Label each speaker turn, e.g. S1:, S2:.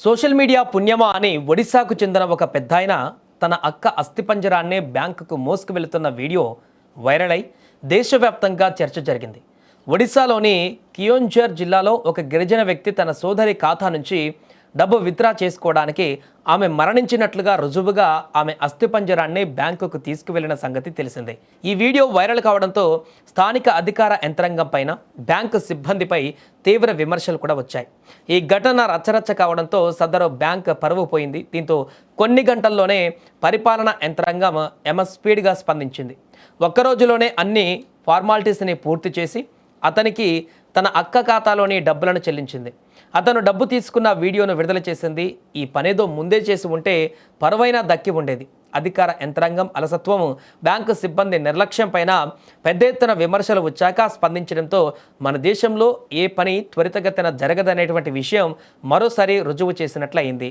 S1: Social media పుణ్యమా అని ఒడిశాకు చెందిన ఒక పెద్దాయన తన అక్క అస్థిపంజరాన్నే బ్యాంకుకు మోసుకు వెళుతున్న వీడియో వైరల్ అయి దేశవ్యాప్తంగా చర్చ జరిగింది. ఒడిశాలోని కియోంఝర్ జిల్లాలో ఒక గిరిజన వ్యక్తి తన సోదరి ఖాతా నుంచి డబ్బు విత్డ్రా చేసుకోవడానికి ఆమె మరణించినట్లుగా రుజువుగా ఆమె అస్థిపంజరాన్ని బ్యాంకుకు తీసుకువెళ్లిన సంగతి తెలిసిందే. ఈ వీడియో వైరల్ కావడంతో స్థానిక అధికార యంత్రాంగం పైన బ్యాంకు సిబ్బందిపై తీవ్ర విమర్శలు కూడా వచ్చాయి. ఈ ఘటన రచ్చరచ్చ కావడంతో సదరు బ్యాంక్ పరువు పోయింది. దీంతో కొన్ని గంటల్లోనే పరిపాలనా యంత్రాంగం స్పీడ్గా స్పందించింది. ఒక్కరోజులోనే అన్ని ఫార్మాలిటీస్ని పూర్తి చేసి అతనికి తన అక్క ఖాతాలోని డబ్బులను చెల్లించింది. అతను డబ్బు తీసుకున్న వీడియోను విడుదల చేసింది. ఈ పనేదో ముందే చేసి ఉంటే పరువైనా దక్కి ఉండేది. అధికార యంత్రాంగం అలసత్వం, బ్యాంకు సిబ్బంది నిర్లక్ష్యం పైన పెద్ద ఎత్తున విమర్శలు వచ్చాక స్పందించడంతో మన దేశంలో ఏ పని త్వరితగతిన జరగదనేటువంటి విషయం మరోసారి రుజువు చేసినట్లయింది.